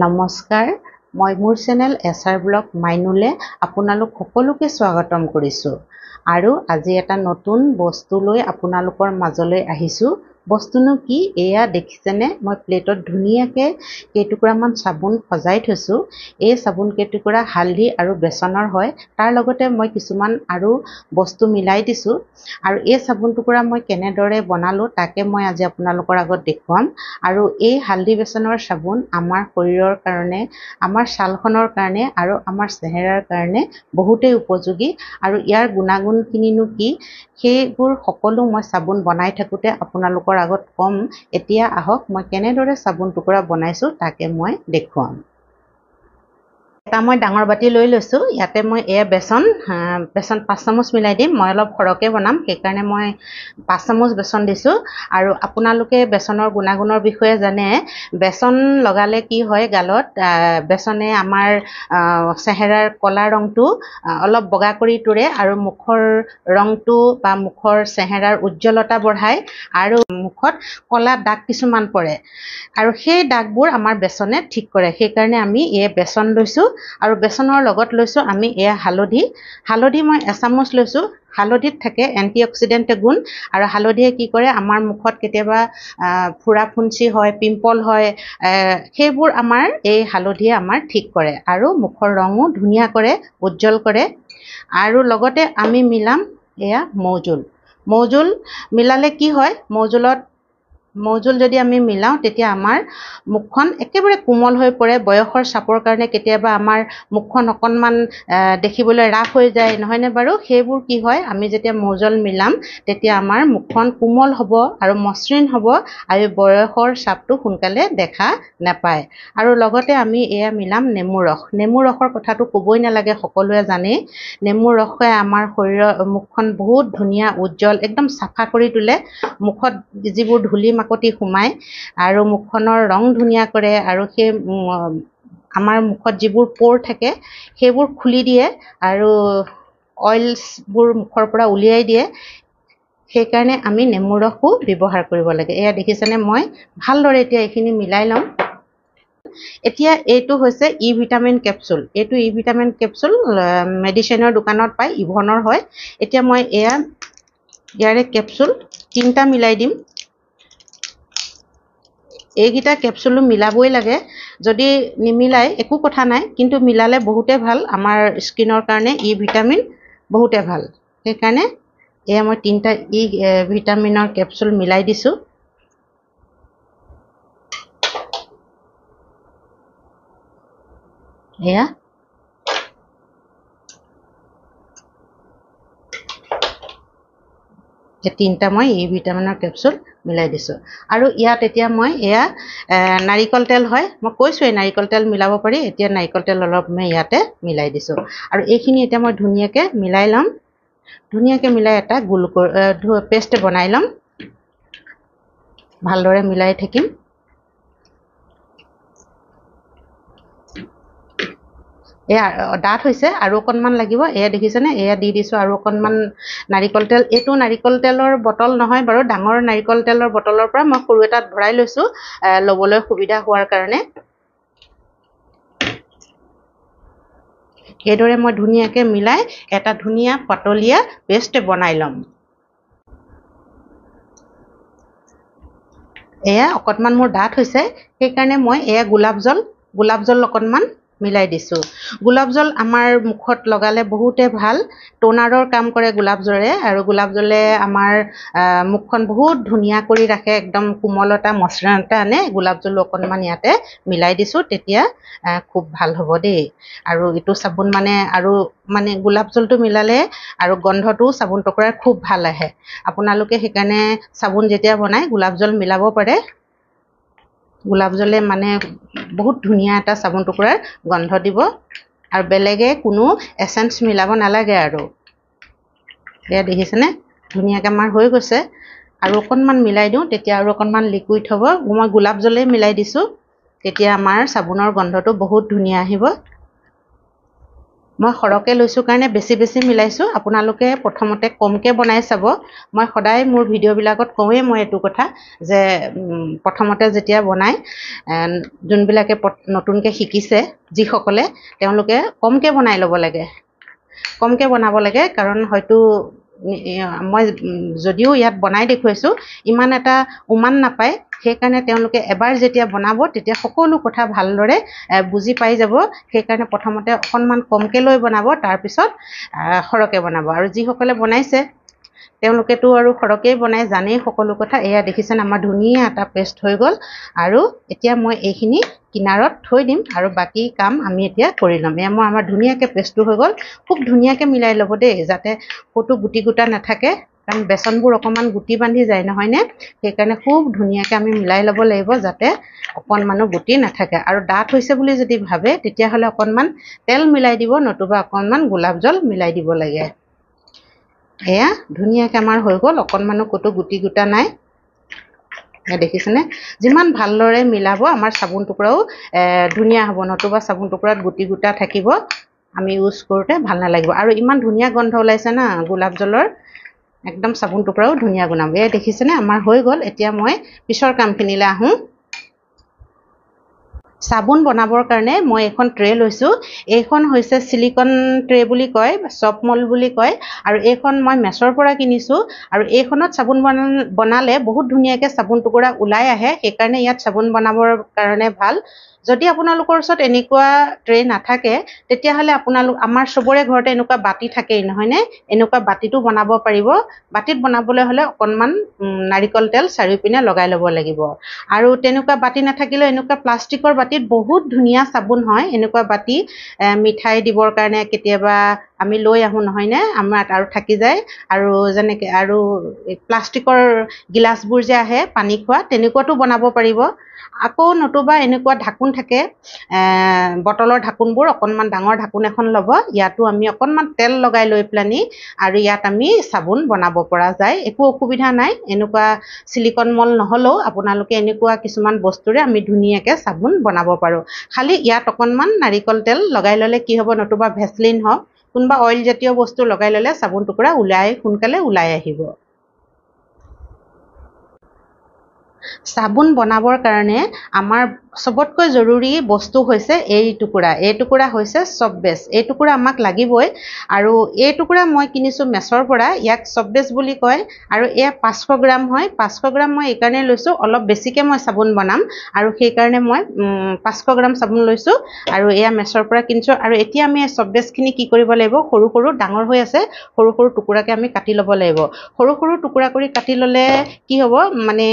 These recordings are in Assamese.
নমস্কাৰ, মই মোৰ চেনেল এছআৰ ব্লগ মাইনুলে আপোনালোক সকলোকে স্বাগতম কৰিছোঁ। আৰু আজি এটা নতুন বস্তু লৈ আপোনালোকৰ মাজলৈ আহিছোঁ। বস্তুনো কি এয়া দেখিছেনে? মই প্লেটত ধুনীয়াকৈ কেইটুকুৰামান চাবোন সজাই থৈছোঁ। এই চাবোন কেইটুকুৰা হালধি আৰু বেচনৰ হয়। তাৰ লগতে মই কিছুমান আৰু বস্তু মিলাই দিছোঁ। আৰু এই চাবোন টুকুৰা মই কেনেদৰে বনালোঁ তাকে মই আজি আপোনালোকৰ আগত দেখুৱাম। আৰু এই হালধি বেচনৰ চাবোন আমাৰ শৰীৰৰ কাৰণে, আমাৰ ছালখনৰ কাৰণে আৰু আমাৰ চেহেৰাৰ কাৰণে বহুতেই উপযোগী। আৰু ইয়াৰ গুণাগুণখিনিনো কি সেইবোৰ সকলো মই চাবোন বনাই থাকোঁতে আপোনালোকৰ আগত ক'ম। এতিয়া আহক মই কেনেদৰে চাবোন টুকুৰা বনাইছোঁ তাকে মই দেখুৱাম। এটা মই ডাঙৰ বাতি লৈ লৈছোঁ। ইয়াতে মই বেচন 5 চামুচ মিলাই দিম। মই অলপ সৰহকৈ বনাম, সেইকাৰণে মই 5 চামুচ বেচন দিছোঁ। আৰু আপোনালোকে বেচনৰ গুণাগুণৰ বিষয়ে জানে। বেচন লগালে কি হয় গালত, বেচনে আমাৰ চেহেৰাৰ কলা ৰংটো অলপ বগা কৰি তোৰে আৰু মুখৰ ৰংটো বা মুখৰ চেহেৰাৰ উজ্জ্বলতা বঢ়ায় আৰু মুখত কলা দাগ কিছুমান পৰে আৰু সেই দাগবোৰ আমাৰ বেচনে ঠিক কৰে। সেইকাৰণে আমি বেচন লৈছোঁ। আৰু বেচনৰ লগত লৈছোঁ আমি হালধি মই 1 চামুচ লৈছোঁ। হালধিত থাকে এণ্টি অক্সিডেণ্ট গুণ। আৰু হালধিয়ে কি কৰে, আমাৰ মুখত কেতিয়াবা ফুৰা ফুঞ্চি হয়, পিম্পল হয়, সেইবোৰ আমাৰ এই হালধিয়ে আমাৰ ঠিক কৰে আৰু মুখৰ ৰঙো ধুনীয়া কৰে, উজ্জ্বল কৰে। আৰু লগতে আমি মিলাম মৌজোল মিলালে কি হয়, মৌজোল যদি আমি মিলাওঁ তেতিয়া আমাৰ মুখখন একেবাৰে কোমল হৈ পৰে। বয়সৰ চাপৰ কাৰণে কেতিয়াবা আমাৰ মুখখন অকণমান দেখিবলৈ ৰাফ হৈ যায়, নহয়নে বাৰু? সেইবোৰ কি হয়, আমি যেতিয়া মৌজোল মিলাম তেতিয়া আমাৰ মুখখন কোমল হ'ব আৰু মসৃণ হ'ব আৰু বয়সৰ চাপটো সোনকালে দেখা নাপায়। আৰু লগতে আমি মিলাম নেমুৰ ৰসৰ কথাটো ক'বই নালাগে, সকলোৱে জানেই। নেমুৰ ৰসে আমাৰ মুখখন বহুত ধুনীয়া, উজ্জ্বল, একদম চাফা কৰি তোলে। মুখত যিবোৰ ধূলি মাকতি সোমায় আৰু মুখখনৰ ৰং ধুনীয়া কৰে আৰু সেই আমাৰ মুখত যিবোৰ প'ৰ থাকে সেইবোৰ খুলি দিয়ে আৰু অইলছবোৰ মুখৰ পৰা উলিয়াই দিয়ে। সেইকাৰণে আমি নেমুৰ ৰসো ব্যৱহাৰ কৰিব লাগে। দেখিছেনে? মই ভালদৰে এতিয়া এইখিনি মিলাই ল'ম। এতিয়া এইটো হৈছে ভিটামিন কেপচুল। এইটো ভিটামিন কেপচুল মেডিচিনৰ দোকানত পায়, ইভনৰ হয়। এতিয়া মই ইয়াৰে কেপচুল 3টা মিলাই দিম। এইকেইটা কেপচুলো মিলাবই লাগে। যদি নিমিলাই একো কথা নাই, কিন্তু মিলালে বহুতে ভাল। আমাৰ স্কিনৰ কাৰণে ভিটামিন বহুতে ভাল। সেইকাৰণে মই 3টা ভিটামিনৰ কেপচুল মিলাই দিছোঁ। এই 3টা মই ভিটামিনৰ কেপচুল মিলাই দিছোঁ। আৰু ইয়াত এতিয়া মই নাৰিকল তেল হয়, মই কৈছোঁৱেই নাৰিকল তেল মিলাব পাৰি। এতিয়া নাৰিকল তেল অলপ মই ইয়াতে মিলাই দিছোঁ। আৰু এইখিনি এতিয়া মই ধুনীয়াকৈ মিলাই ল'ম। ধুনীয়াকৈ মিলাই এটা পেষ্ট বনাই ল'ম। ভালদৰে মিলাই থাকিম। ডাঠ হৈছে, আৰু অকণমান লাগিব। দেখিছেনে? দি দিছোঁ আৰু অকণমান নাৰিকল তেল। এইটো নাৰিকল তেলৰ বটল নহয় বাৰু, ডাঙৰ নাৰিকল তেলৰ বটলৰ পৰা মই সৰু এটাত ভৰাই লৈছোঁ ল'বলৈ সুবিধা হোৱাৰ কাৰণে। এইদৰে মই ধুনীয়াকৈ মিলাই এটা ধুনীয়া পাতলীয়া পেষ্ট বনাই ল'ম। অকণমান মোৰ ডাঠ হৈছে, সেইকাৰণে মই গোলাপ জল অকণমান মিলাই দিছোঁ। গোলাপ জল আমাৰ মুখত লগালে বহুতে ভাল। টোনাৰৰ কাম কৰে গোলাপ জলে। আৰু গোলাপ জলে আমাৰ মুখখন বহুত ধুনীয়া কৰি ৰাখে, একদম কোমলতা মসৃণতা আনে। গোলাপ জলো অকণমান ইয়াতে মিলাই দিছোঁ, তেতিয়া খুব ভাল হ'ব দেই। আৰু এইটো চাবোন আৰু গোলাপ জলটো মিলালে আৰু গোন্ধটো চাবোন টুকুৰাৰ খুব ভাল আহে। আপোনালোকে সেইকাৰণে চাবোন যেতিয়া বনায় গোলাপ জল মিলাব পাৰে। গোলাপ জলে বহুত ধুনীয়া এটা চাবোন টুকুৰাৰ গন্ধ দিব। আৰু বেলেগে কোনো এচেঞ্চ মিলাব নালাগে। আৰু দেখিছেনে? ধুনীয়াকৈ আমাৰ হৈ গৈছে। আৰু অকণমান মিলাই দিওঁ, তেতিয়া আৰু অকণমান লিকুইড হ'ব। মই গোলাপ জলেই মিলাই দিছোঁ, তেতিয়া আমাৰ চাবোনৰ গন্ধটো বহুত ধুনীয়া আহিব। মই সৰহকৈ লৈছোঁ কাৰণে বেছি বেছি মিলাইছোঁ। আপোনালোকে প্ৰথমতে কমকৈ বনাই চাব। মই সদায় মোৰ ভিডিঅ'বিলাকত কওঁৱেই মই এইটো কথা যে প্ৰথমতে যেতিয়া বনাই যোনবিলাকে নতুনকৈ শিকিছে যিসকলে তেওঁলোকে কমকৈ বনাই ল'ব লাগে, কমকৈ বনাব লাগে। কাৰণ হয়তো মই যদিও ইয়াত বনাই দেখুৱাইছোঁ ইমান এটা উমান নাপায়, সেইকাৰণে তেওঁলোকে এবাৰ যেতিয়া বনাব তেতিয়া সকলো কথা ভালদৰে বুজি পাই যাব। সেইকাৰণে প্ৰথমতে অকণমান কমকৈ লৈ বনাব, তাৰপিছত সৰহকৈ বনাব। আৰু যিসকলে বনাইছে তেওঁলোকেতো আৰু সৰহকৈয়ে বনাই জানেই সকলো কথা। এয়া দেখিছেনে আমাৰ ধুনীয়া এটা পেষ্ট হৈ গ'ল। আৰু এতিয়া মই এইখিনি কিনাৰত থৈ দিম আৰু বাকী কাম আমি এতিয়া কৰি ল'ম। এয়া মই আমাৰ ধুনীয়াকৈ পেষ্টটো হৈ গ'ল। খুব ধুনীয়াকৈ মিলাই ল'ব দেই, যাতে ক'তো গুটি গোটা নাথাকে, কাৰণ বেচনবোৰ অকণমান গুটি বান্ধি যায় নহয়নে। সেইকাৰণে খুব ধুনীয়াকৈ আমি মিলাই ল'ব লাগিব যাতে অকণমানো গুটি নাথাকে। আৰু ডাঠ হৈছে বুলি যদি ভাবে তেতিয়াহ'লে অকণমান তেল মিলাই দিব, নতুবা অকণমান গোলাপ জল মিলাই দিব লাগে। এয়া ধুনীয়াকৈ আমাৰ হৈ গ'ল, অকণমানো ক'তো গুটি গোটা নাই। দেখিছেনে? যিমান ভালদৰে মিলাব আমাৰ চাবোন টুকুৰাও ধুনীয়া হ'ব, নতুবা চাবোন টুকুৰাত গুটি গোটা থাকিব, আমি ইউজ কৰোঁতে ভাল নালাগিব। আৰু ইমান ধুনীয়া গোন্ধ ওলাইছে না গোলাপ জলৰ, একদম চাবোন টুকুৰাও ধুনীয়া গুণাব। এয়া দেখিছেনে আমাৰ হৈ গ'ল। এতিয়া মই পিছৰ কামখিনিলৈ আহোঁ। চাবোন বনাবৰ কাৰণে মই এখন ট্ৰে লৈছোঁ। এইখন হৈছে চিলিকন ট্ৰে বুলি কয়, চপ মল বুলি কয়। আৰু এইখন মই মেছৰ পৰা কিনিছোঁ। আৰু এইখনত চাবোন বনালে বহুত ধুনীয়াকৈ চাবোন টুকুৰা ওলাই আহে, সেইকাৰণে ইয়াত চাবোন বনাবৰ কাৰণে ভাল। যদি আপোনালোকৰ ওচৰত এনেকুৱা ট্ৰে নাথাকে তেতিয়াহ'লে আমাৰ চবৰে ঘৰতে এনেকুৱা বাতি থাকেই নহয়নে, এনেকুৱা বাতিটো বনাব পাৰিব। বাতিত বনাবলৈ হ'লে অকণমান নাৰিকল তেল চাৰিওপিনে লগাই ল'ব লাগিব। আৰু তেনেকুৱা বাতি নাথাকিলেও এনেকুৱা প্লাষ্টিকৰ বাতিত বহুত ধুনীয়া চাবোন হয়। এনেকুৱা বাতি মিঠাই দিবৰ কাৰণে কেতিয়াবা আমি লৈ আহোঁ নহয়নে, আমাৰ আৰু থাকি যায়। আৰু যেনেকৈ আৰু প্লাষ্টিকৰ গিলাচবোৰ যে আহে পানী খোৱা, তেনেকুৱাতো বনাব পাৰিব। আকৌ নতুবা এনেকুৱা ঢাকোন থাকে, বটলৰ ঢাকোনবোৰ, অকণমান ডাঙৰ ঢাকোন এখন ল'ব, ইয়াতো আমি অকণমান তেল লগাই লৈ পেলানি আৰু ইয়াত আমি চাবোন বনাব পৰা যায়, একো অসুবিধা নাই। এনেকুৱা চিলিকন মল নহ'লেও আপোনালোকে এনেকুৱা কিছুমান বস্তুৰে আমি ধুনীয়াকৈ চাবোন বনাব পাৰোঁ। খালি ইয়াত অকণমান নাৰিকল তেল লগাই ল'লে কি হ'ব, নতুবা ভেচলিন হওক কোনোবা অইল জাতীয় বস্তু লগাই ল'লে চাবোন টুকুৰা সোনকালে ওলাই আহিব। চাবোন বনাবৰ কাৰণে আমাৰ চবতকৈ জৰুৰী বস্তু হৈছে এই টুকুৰা হৈছে চপ বেছ। এই টুকুৰা আমাক লাগিবই। আৰু এই টুকুৰা মই কিনিছোঁ মেছৰ পৰা, ইয়াক চপ বেছ বুলি কয়। আৰু এয়া 500 গ্ৰাম হয়। 500 গ্ৰাম মই এইকাৰণে লৈছোঁ, অলপ বেছিকৈ মই চাবোন বনাম আৰু সেইকাৰণে মই 500 গ্ৰাম চাবোন লৈছোঁ। আৰু এয়া মেছৰ পৰা কিনিছোঁ। আৰু এতিয়া আমি এই চপ বেছখিনি কি কৰিব লাগিব, সৰু সৰু ডাঙৰ হৈ আছে, সৰু সৰু টুকুৰাকৈ আমি কাটি ল'ব লাগিব। সৰু সৰু টুকুৰা কৰি কাটি ল'লে কি হ'ব, মানে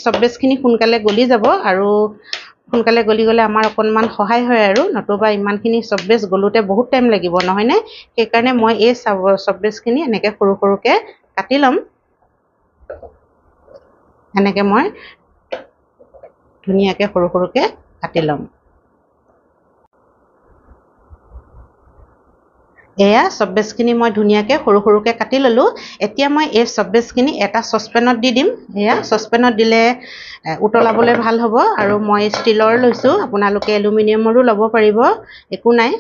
চপ বেছখিনি সোনকালে গলি যাব। আৰু সোনকালে গলি গ'লে আমাৰ অকণমান সহায় হয় আৰু, নতুবা ইমানখিনি চপ বেছ গলোতে বহুত টাইম লাগিব নহয়নে। সেইকাৰণে মই এই চপ বেছখিনি এনেকৈ সৰু সৰুকৈ কাটি ল'ম। এনেকৈ মই ধুনীয়াকৈ সৰু সৰুকৈ কাটি ল'ম। এয়া চপ বেছখিনি মই ধুনীয়াকৈ সৰু সৰুকৈ কাটি ল'লোঁ। এতিয়া মই এই চপ বেছখিনি এটা চচপেনত দি দিম। এয়া চচপেনত দিলে উতলাবলৈ ভাল হ'ব। আৰু মই ষ্টীলৰ লৈছোঁ, আপোনালোকে এলুমিনিয়ামৰো ল'ব পাৰিব, একো নাই।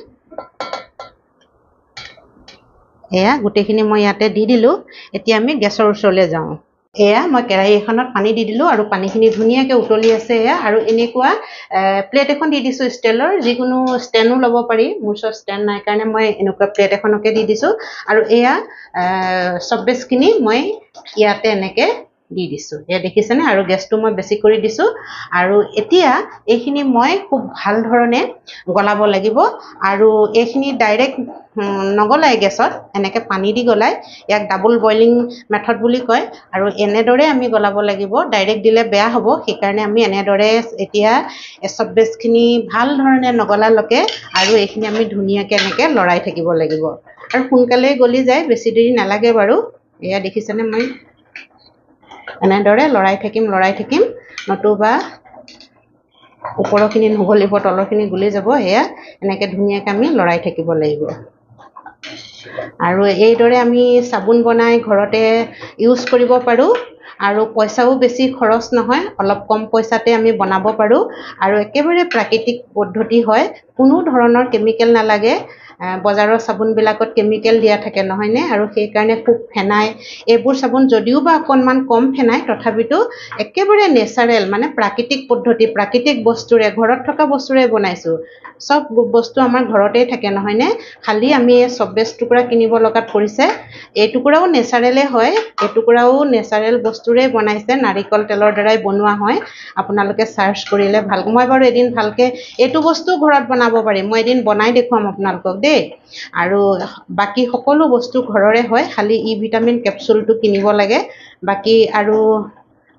এয়া গোটেইখিনি মই ইয়াতে দি দিলোঁ। এতিয়া আমি গেছৰ ওচৰলৈ যাওঁ। এয়া মই কেৰাহী এখনত পানী দি দিলোঁ আৰু পানীখিনি ধুনীয়াকৈ উতলি আছে। এয়া আৰু এনেকুৱা প্লেট এখন দি দিছোঁ ষ্টিলৰ, যিকোনো ষ্টেণ্ডো ল'ব পাৰি। মোৰ ওচৰত ষ্টেণ্ড নাই কাৰণে মই এনেকুৱা প্লেট এখনকে দি দিছোঁ। আৰু এয়া চপ বেছখিনি মই ইয়াতে এনেকৈ দি দিছোঁ। এয়া দেখিছেনে, আৰু গেছটো মই বেছি কৰি দিছোঁ। আৰু এতিয়া এইখিনি মই খুব ভাল ধৰণে গলাব লাগিব। আৰু এইখিনি ডাইৰেক্ট নগলাই গেছত, এনেকৈ পানী দি গলাই, ইয়াক ডাবল বইলিং মেথড বুলি কয়। আৰু এনেদৰে আমি গলাব লাগিব, ডাইৰেক্ট দিলে বেয়া হ'ব। সেইকাৰণে আমি এনেদৰে এতিয়া চপ বেছখিনি ভাল ধৰণে নগলালৈকে আৰু এইখিনি আমি ধুনীয়াকৈ এনেকৈ লৰাই থাকিব লাগিব। আৰু সোনকালেই গলি যায়, বেছি দেৰি নালাগে বাৰু। এয়া দেখিছেনে, মই এনেদৰে লৰাই থাকিম, নতুবা ওপৰৰখিনি নগলিব, তলৰখিনি গলি যাব। এয়া এনেকৈ ধুনীয়াকৈ আমি লৰাই থাকিব লাগিব। আৰু এইদৰে আমি চাবোন বনাই ঘৰতে ইউজ কৰিব পাৰোঁ। আৰু পইচাও বেছি খৰচ নহয়, অলপ কম পইচাতে আমি বনাব পাৰোঁ। আৰু একেবাৰে প্ৰাকৃতিক পদ্ধতি হয়, কোনো ধৰণৰ কেমিকেল নালাগে। বজাৰৰ চাবোনবিলাকত কেমিকেল দিয়া থাকে নহয়নে, আৰু সেইকাৰণে খুব ফেনাই এইবোৰ চাবোন যদিও বা অকণমান কম ফেনাই তথাপিতো একেবাৰে নেচাৰেল মানে প্ৰাকৃতিক পদ্ধতি প্ৰাকৃতিক বস্তুৰে ঘৰত থকা বস্তুৰে বনাইছোঁ। চব বস্তু আমাৰ ঘৰতেই থাকে নহয়নে, খালি আমি এই চব্বেজ টুকুৰা কিনিব লগাত পৰিছে। এই টুকুৰাও নেচাৰেলে হয়, এই টুকুৰাও নেচাৰেল বস্তুৰে বনাইছে, নাৰিকল তেলৰ দ্বাৰাই বনোৱা হয়। আপোনালোকে চাৰ্চ কৰিলে ভাল। মই বাৰু এদিন ভালকৈ এইটো বস্তু ঘৰত বনাব পাৰিম, মই এদিন বনাই দেখুৱাম আপোনালোকক দেই। আৰু বাকী সকলো বস্তু ঘৰৰে হয়, খালি ই ভিটামিন কেপচুলটো কিনিব লাগে। বাকী আৰু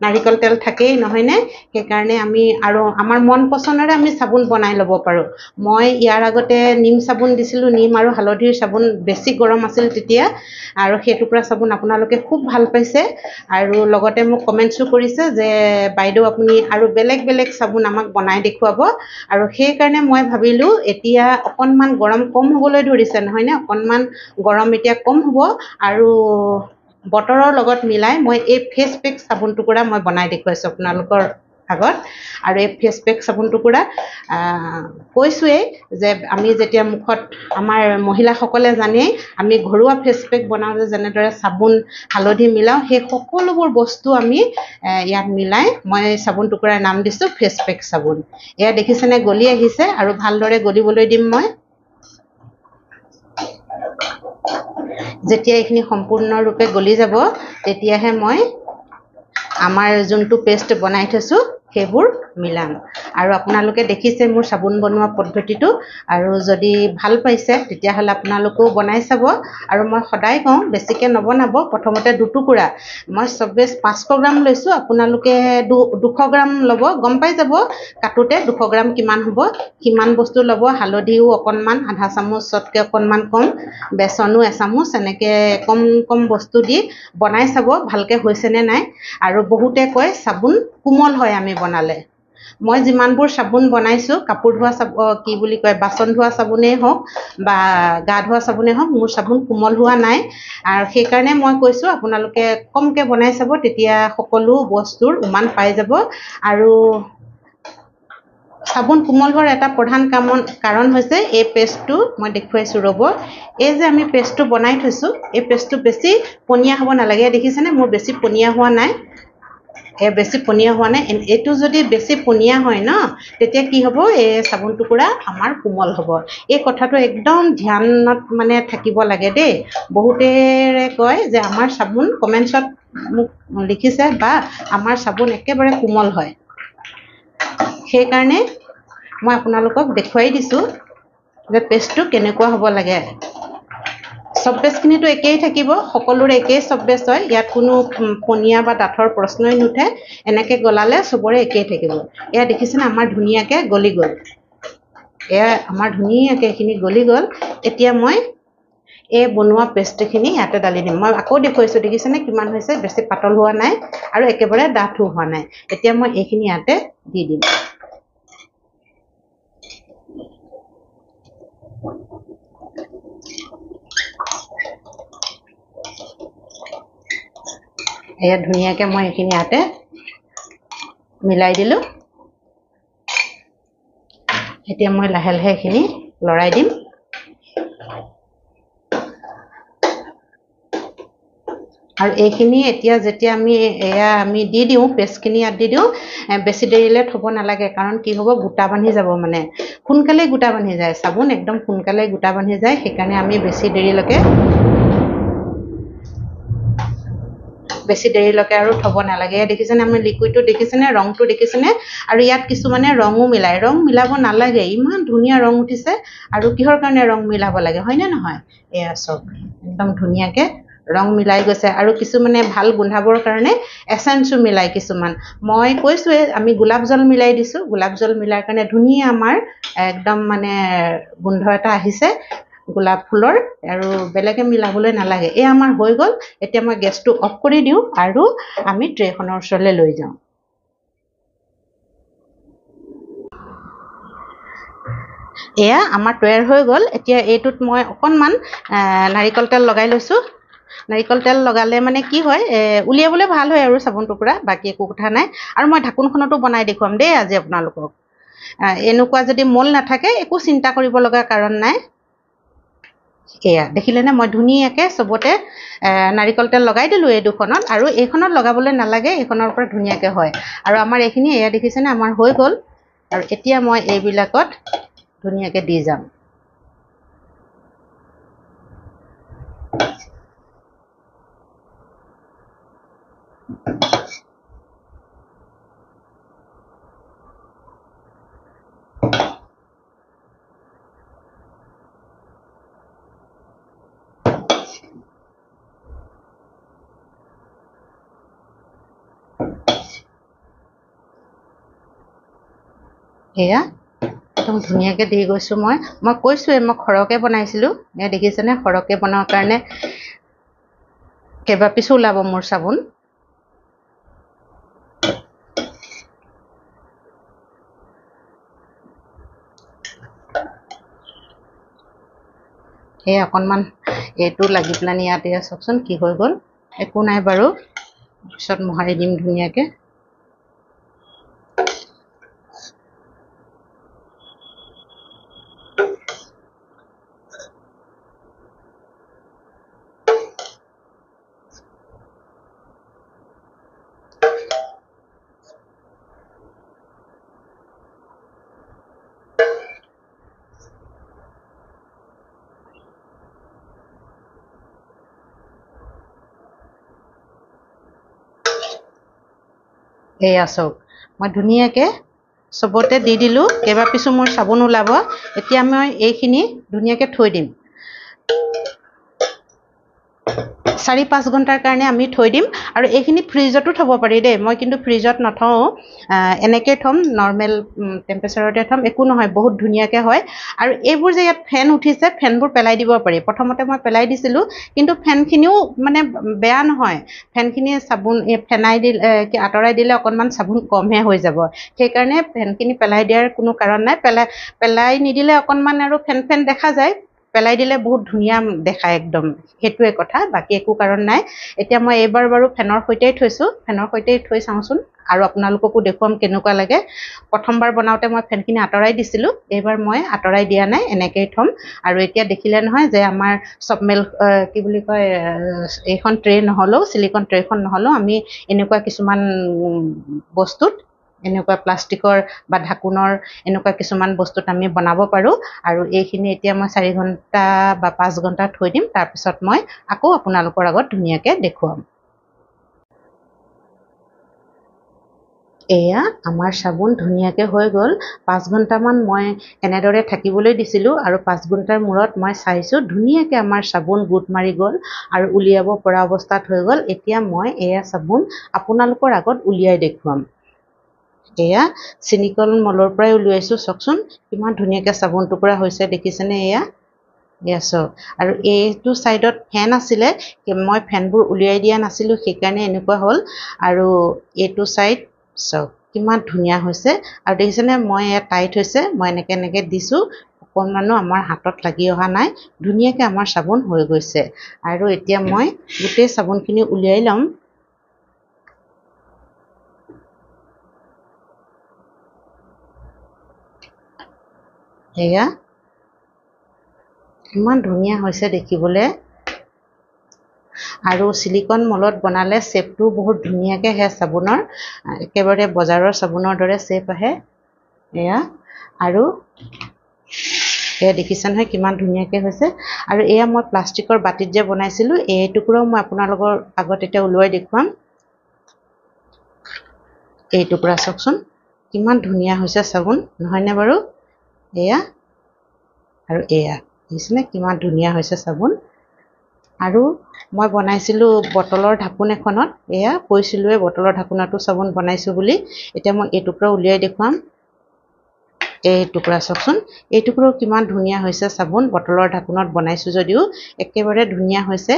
নাৰিকল তেল থাকেই নহয়নে, সেইকাৰণে আমি আৰু আমাৰ মন পচন্দৰে আমি চাবোন বনাই ল'ব পাৰোঁ। মই ইয়াৰ আগতে নিম চাবোন দিছিলোঁ, নিম আৰু হালধিৰ চাবোন বেছি গৰম আছিল তেতিয়া, আৰু সেই টুকুৰা চাবোন আপোনালোকে খুব ভাল পাইছে আৰু লগতে মোক কমেণ্টছো কৰিছে যে বাইদেউ আপুনি আৰু বেলেগ বেলেগ চাবোন আমাক বনাই দেখুৱাব। আৰু সেইকাৰণে মই ভাবিলোঁ এতিয়া অকণমান গৰম কম হ'বলৈ ধৰিছে নহয়নে, অকণমান গৰম এতিয়া কম হ'ব আৰু বতৰৰ লগত মিলাই মই এই ফেচ পেক চাবোন টুকুৰা মই বনাই দেখুৱাইছোঁ আপোনালোকৰ আগত। আৰু এই ফেচ পেক চাবোন টুকুৰা কৈছোঁৱেই যে আমি যেতিয়া মুখত আমাৰ মহিলাসকলে জানেই আমি ঘৰুৱা ফেচ পেক বনাওঁতে যেনেদৰে চাবোন হালধি মিলাওঁ সেই সকলোবোৰ বস্তু আমি ইয়াত মিলাই মই চাবোন টুকুৰাৰ নাম দিছোঁ ফেচ পেক চাবোন। এয়া দেখিছেনে গলি আহিছে আৰু ভালদৰে গলিবলৈ দিম মই। যেতিয়া এইখিনি সম্পূৰ্ণৰূপে গলি যাব তেতিয়াহে মই আমাৰ যোনটো পেষ্ট বনাই থৈছোঁ সেইবোৰ মিলাম। আৰু আপোনালোকে দেখিছে মোৰ চাবোন বনোৱা পদ্ধতিটো, আৰু যদি ভাল পাইছে তেতিয়াহ'লে আপোনালোকেও বনাই চাব। আৰু মই সদায় কওঁ বেছিকৈ নবনাব, প্ৰথমতে দুটুকুৰা মই চব্বেজ 500 গ্ৰাম লৈছোঁ, আপোনালোকে 200 গ্ৰাম ল'ব, গম পাই যাব কাটোতে 200 গ্ৰাম কিমান হ'ব, সিমান বস্তু ল'ব। হালধিও অকণমান আধা চামুচতকৈ অকণমান কম, বেচনো এচামুচ, এনেকৈ কম কম বস্তু দি বনাই চাব ভালকৈ হৈছেনে নাই। আৰু বহুতে কয় চাবোন কোমল হয় আমি বনালে। মই যিমানবোৰ চাবোন বনাইছোঁ কাপোৰ ধোৱা কি বুলি কয় বাচন ধোৱা চাবোনেই হওক বা গা ধোৱা চাবোনেই হওক, মোৰ চাবোন কোমল হোৱা নাই। আৰু সেইকাৰণে মই কৈছোঁ আপোনালোকে কমকৈ বনাই চাব, তেতিয়া সকলো বস্তুৰ উমান পাই যাব। আৰু চাবোন কোমল হোৱাৰ এটা প্ৰধান কাৰণ হৈছে এই পেষ্টটো মই দেখুৱাইছোঁ ৰ'ব। এই যে আমি পেষ্টটো বনাই থৈছোঁ এই পেষ্টটো বেছি পনীয়া হ'ব নালাগে, দেখিছেনে মোৰ বেছি পনীয়া হোৱা নাই, বেছি পনীয়া হোৱা নাই। এইটো যদি বেছি পনীয়া হয় ন তেতিয়া কি হ'ব, এই চাবোন টুকুৰা আমাৰ কোমল হ'ব। এই কথাটো একদম ধ্যানত মানে থাকিব লাগে দেই। বহুতেৰে কয় যে আমাৰ চাবোন কমেণ্টছত মোক লিখিছে বা আমাৰ চাবোন একেবাৰে কোমল হয়। সেইকাৰণে মই আপোনালোকক দেখুৱাই দিছোঁ যে পেষ্টটো কেনেকুৱা হ'ব লাগে। চব্বেজখিনিতো একেই থাকিব, সকলোৰে একেই চব্বেজ হয়, ইয়াত কোনো পনীয়া বা ডাঠৰ প্ৰশ্নই নুঠে। এনেকৈ গলালে চবৰে একেই থাকিব। এয়া দেখিছেনে আমাৰ ধুনীয়াকৈ গলি গ'ল, এয়া আমাৰ ধুনীয়াকৈ এইখিনি গলি গ'ল। এতিয়া মই এই বনোৱা পেষ্টখিনি ইয়াতে ঢালি দিম। মই আকৌ দেখুৱাইছোঁ দেখিছেনে কিমান হৈছে, বেছি পাতল হোৱা নাই আৰু একেবাৰে ডাঠো হোৱা নাই। এতিয়া মই এইখিনি ইয়াতে দি দিম। এয়া ধুনীয়াকৈ মই এইখিনি ইয়াতে মিলাই দিলোঁ। এতিয়া মই লাহে লাহে এইখিনি লৰাই দিম। আৰু এইখিনি এতিয়া যেতিয়া আমি দি দিওঁ পেষ্টখিনি ইয়াত দি দিওঁ, বেছি দেৰিলৈ থ'ব নালাগে, কাৰণ কি হ'ব গোটা বান্ধি যাব, মানে সোনকালে গোটা বান্ধি যায় চাবোন, একদম সোনকালে গোটা বান্ধি যায়। সেইকাৰণে আমি বেছি দেৰিলৈকে আৰু থ'ব নালাগে। দেখিছেনে আমি লিকুইডটো দেখিছেনে, ৰংটো দেখিছেনে। আৰু ইয়াত কিছুমানে ৰঙো মিলায়, ৰং মিলাব নালাগে, ইমান ধুনীয়া ৰং উঠিছে। আৰু কিহৰ কাৰণে ৰং মিলাব লাগে হয়নে নহয়। এয়া চব একদম ধুনীয়াকৈ ৰং মিলাই গৈছে। আৰু কিছুমানে ভাল গোন্ধাবৰ কাৰণে এচেঞ্চো মিলাই কিছুমান। মই কৈছোঁৱে আমি গোলাপ জল মিলাই দিছোঁ, গোলাপ জল মিলাৰ কাৰণে ধুনীয়া আমাৰ একদম মানে গোন্ধ এটা আহিছে গোলাপ ফুলৰ, আৰু বেলেগে মিলাবলৈ নালাগে। এই আমাৰ হৈ গ'ল। এতিয়া মই গেছটো অফ কৰি দিওঁ আৰু আমি ট্ৰেখনৰ ওচৰলৈ লৈ যাওঁ। এয়া আমাৰ তৈয়াৰ হৈ গ'ল। এতিয়া এইটোত মই অকণমান নাৰিকল তেল লগাই লৈছোঁ। নাৰিকল তেল লগালে মানে কি হয়, উলিয়াবলৈ ভাল হয় আৰু চাবোন টুকুৰা, বাকী একো কথা নাই। আৰু মই ঢাকোনখনতো বনাই দেখুৱাম দেই আজি আপোনালোকক। এনেকুৱা যদি মল নাথাকে একো চিন্তা কৰিব লগা কাৰণ নাই। এয়া দেখিলেনে মই ধুনীয়াকৈ চবতে নাৰিকল তেল লগাই দিলোঁ এই দুখনত, আৰু এইখনত লগাবলৈ নালাগে, এইখনৰ পৰা ধুনীয়াকৈ হয়। আৰু আমাৰ এইখিনি এয়া দেখিছেনে আমাৰ হৈ গ'ল। আৰু এতিয়া মই এইবিলাকত ধুনীয়াকৈ দি যাম। এয়া একদম ধুনীয়াকৈ দি গৈছোঁ। মই কৈছোঁৱে মই সৰহকৈ বনাইছিলোঁ। এয়া দেখিছেনে সৰহকৈ বনোৱাৰ কাৰণে কেইবাপিছো ওলাব মোৰ চাবোন। এই অকণমান এইটো লাগি পেলানি ইয়াত এয়া চাওকচোন কি হৈ গ'ল। একো নাই বাৰু, পিছত মোহাৰি দিম ধুনীয়াকৈ। এয়া চাওক মই ধুনীয়াকৈ চবতে দি দিলোঁ, কেইবাপিছো মোৰ চাবোন ওলাব। এতিয়া মই এইখিনি ধুনীয়াকৈ থৈ দিম। 4-5 ঘণ্টাৰ কাৰণে আমি থৈ দিম। আৰু এইখিনি ফ্ৰিজতো থ'ব পাৰি দেই, মই কিন্তু ফ্ৰিজত নথওঁ, এনেকৈ থ'ম, নৰ্মেল টেম্পাৰেচাৰতে থ'ম, একো নহয়, বহুত ধুনীয়াকৈ হয়। আৰু এইবোৰ যে ইয়াত ফেন উঠিছে, ফেনবোৰ পেলাই দিব পাৰি। প্ৰথমতে মই পেলাই দিছিলোঁ, কিন্তু ফেনখিনিও মানে বেয়া নহয়। ফেনখিনি চাবোন ফেনাই দিলে আঁতৰাই দিলে অকণমান চাবোন কমহে হৈ যাব। সেইকাৰণে ফেনখিনি পেলাই দিয়াৰ কোনো কাৰণ নাই। পেলাই নিদিলে অকণমান আৰু ফেন দেখা যায়, পেলাই দিলে বহুত ধুনীয়া দেখায় একদম, সেইটোৱে কথা, বাকী একো কাৰণ নাই। এতিয়া মই এইবাৰ বাৰু ফেনৰ সৈতেই থৈছোঁ, ফেনৰ সৈতেই থৈ চাওঁচোন আৰু আপোনালোককো দেখুৱাম কেনেকুৱা লাগে। প্ৰথমবাৰ বনাওঁতে মই ফেনখিনি আঁতৰাই দিছিলোঁ, এইবাৰ মই আঁতৰাই দিয়া নাই, এনেকৈয়ে থ'ম। আৰু এতিয়া দেখিলে নহয় যে আমাৰ চপমেল কি বুলি কয়, এইখন ট্ৰে নহ'লেও, চিলিকন ট্ৰেখন নহ'লেও আমি এনেকুৱা কিছুমান বস্তুত, এনেকুৱা প্লাষ্টিকৰ বা ঢাকোনৰ এনেকুৱা কিছুমান বস্তুত আমি বনাব পাৰোঁ। আৰু এইখিনি এতিয়া মই 4 ঘণ্টা বা 5 ঘণ্টা থৈ দিম, তাৰপিছত মই আকৌ আপোনালোকৰ আগত ধুনীয়াকৈ দেখুৱাম। এয়া আমাৰ চাবোন ধুনীয়াকৈ হৈ গ'ল। 5 ঘণ্টামান মই এনেদৰে থাকিবলৈ দিছিলোঁ, আৰু 5 ঘণ্টাৰ মূৰত মই চাইছোঁ ধুনীয়াকৈ আমাৰ চাবোন গোট মাৰি গ'ল আৰু উলিয়াব পৰা অৱস্থাত হৈ গ'ল। এতিয়া মই এয়া চাবোন আপোনালোকৰ আগত উলিয়াই দেখুৱাম। এয়া চিলিকন মলৰ পৰাই উলিয়াইছোঁ, চাওকচোন কিমান ধুনীয়াকৈ চাবোন টুকুৰা হৈছে, দেখিছেনে এয়া চাওক। আৰু এইটো ছাইডত ফেন আছিলে, মই ফেনবোৰ উলিয়াই দিয়া নাছিলোঁ, সেইকাৰণে এনেকুৱা হ'ল। আৰু এইটো ছাইড চাওক কিমান ধুনীয়া হৈছে। আৰু দেখিছেনে মই এয়া টাইট হৈছে, মই এনেকৈ দিছোঁ, অকণমানো আমাৰ হাতত লাগি অহা নাই, ধুনীয়াকৈ আমাৰ চাবোন হৈ গৈছে। আৰু এতিয়া মই গোটেই চাবোনখিনি উলিয়াই ল'ম। এয়া ইমান ধুনীয়া হৈছে দেখিবলৈ। আৰু চিলিকন মলত বনালে শ্বেপটোও বহুত ধুনীয়াকৈ আহে চাবোনৰ, একেবাৰে বজাৰৰ চাবোনৰ দৰে শ্বেপ আহে। এয়া আৰু এয়া দেখিছে নহয় কিমান ধুনীয়াকৈ হৈছে। আৰু এয়া মই প্লাষ্টিকৰ বাটিত যে বনাইছিলোঁ, এই টুকুৰাও মই আপোনালোকৰ আগত এতিয়া ওলোৱাই দেখুৱাম। এই টুকুৰা চাওকচোন কিমান ধুনীয়া হৈছে চাবোন, নহয়নে বাৰু? এয়া আৰু এয়া দেখিছেনে কিমান ধুনীয়া হৈছে চাবোন। আৰু মই বনাইছিলোঁ বটলৰ ঢাকোন এখনত, এয়া কৈছিলোঁৱে বটলৰ ঢাকোনতো চাবোন বনাইছোঁ বুলি। এতিয়া মই এই টুকুৰা উলিয়াই দেখুৱাম। এই টুকুৰা চাওকচোন, এই টুকুৰাও কিমান ধুনীয়া হৈছে চাবোন, বটলৰ ঢাকোনত বনাইছোঁ যদিও একেবাৰে ধুনীয়া হৈছে,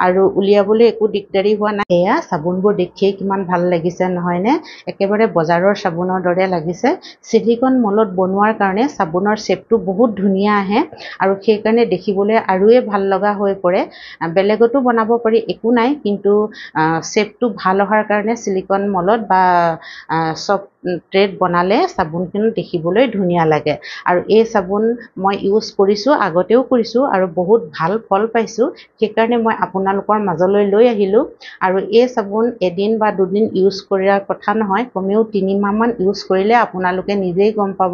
আৰু উলিয়াবলৈ একো দিগদাৰি হোৱা নাই। এয়া চাবোনবোৰ দেখিয়ে কিমান ভাল লাগিছে নহয়নে? একেবাৰে বজাৰৰ চাবোনৰ দৰে লাগিছে। চিলিকন মলত বনোৱাৰ কাৰণে চাবোনৰ শ্বেপটো বহুত ধুনীয়া আহে, আৰু সেইকাৰণে দেখিবলৈ আৰুৱে ভাল লগা হৈ পৰে। বেলেগতো বনাব পাৰি, একো নাই, কিন্তু শ্বেপটো ভাল অহাৰ কাৰণে চিলিকন মলত বা চব ট্ৰেত বনালে চাবোনখিনি দেখিবলৈ ধুনীয়া লাগে আৰু এই চাবোন মই ইউজ কৰিছোঁ আগতেও কৰিছোঁ আৰু বহুত ভাল ফল পাইছোঁ সেইকাৰণে মই আপোনালোকৰ মাজলৈ লৈ আহিলোঁ আৰু এই চাবোন এদিন বা দুদিন ইউজ কৰাৰ কথা নহয় কমেও 3 মাহমান ইউজ কৰিলে আপোনালোকে নিজেই গম পাব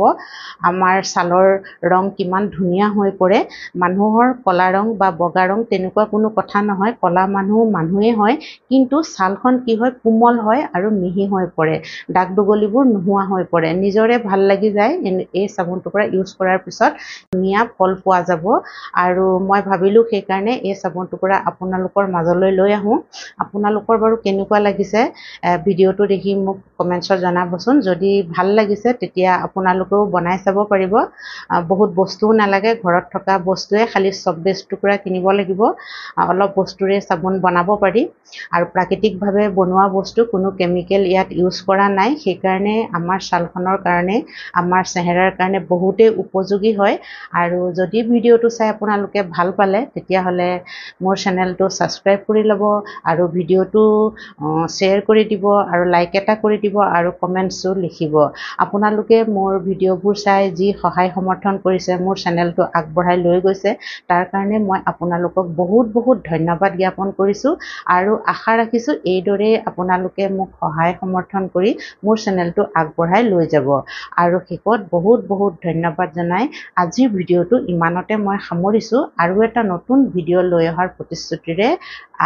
আমাৰ ছালৰ ৰং কিমান ধুনীয়া হৈ পৰে মানুহৰ কলা ৰং বা বগা ৰং তেনেকুৱা কোনো কথা নহয় কলা মানুহেই হয় কিন্তু ছালখন কি হয় কোমল হয় আৰু মিহি হৈ পৰে দাগ দুগলিবোৰ নোহোৱা হৈ পৰে নিজৰে ভাল লাগি যায় এই চাবোন টুকুৰা ইউজ কৰাৰ পিছত ধুনীয়া ফল পোৱা যাব আৰু মই ভাবিলোঁ সেইকাৰণে এই চাবোন টুকুৰা আপোনালোকৰ মাজলৈ লৈ আহোঁ আপোনালোকৰ বাৰু কেনেকুৱা লাগিছে ভিডিঅ'টো দেখি মোক কমেণ্টছত জনাবচোন যদি ভাল লাগিছে তেতিয়া আপোনালোকেও বনাই চাব পাৰিব বহুত বস্তুও নালাগে ঘৰত থকা বস্তুৱে খালি চব বেষ্ট টুকুৰা কিনিব লাগিব অলপ বস্তুৰে চাবোন বনাব পাৰি আৰু প্ৰাকৃতিকভাৱে বনোৱা বস্তু কোনো কেমিকেল ইয়াত ইউজ কৰা নাই সেইকাৰণে আমাৰ ছালখনৰ কাৰণে আমাৰ চেহেৰাৰ কাৰণে বহুতেই উপযোগী হয় আৰু যদি ভিডিঅ'টো চাই আপোনালোকে ভাল পালে তেতিয়াহ'লে মোৰ চেনেলটো ছাবস্ক্ৰাইব কৰি ল'ব আৰু ভিডিঅ'টো শ্বেয়াৰ কৰি দিব আৰু লাইক এটা কৰি দিব আৰু কমেণ্টছো লিখিব আপোনালোকে মোৰ ভিডিঅ'বোৰ চাই যি সহায় সমৰ্থন কৰিছে মোৰ চেনেলটো আগবঢ়াই লৈ গৈছে তাৰ কাৰণে মই আপোনালোকক বহুত ধন্যবাদ জ্ঞাপন কৰিছোঁ আৰু আশা ৰাখিছোঁ এইদৰে আপোনালোকে মোক সহায় সমৰ্থন কৰি মোৰ চেনেলটো আগবঢ়াই লৈ যাব আৰু শেষত বহুত ধন্যবাদ জনাই আজিৰ ভিডিঅ'টো ইমানতে মই সামৰিছোঁ আৰু এটা নতুন ভিডিঅ' লৈ অহাৰ প্ৰতিশ্ৰুতিৰে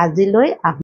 আজিলৈ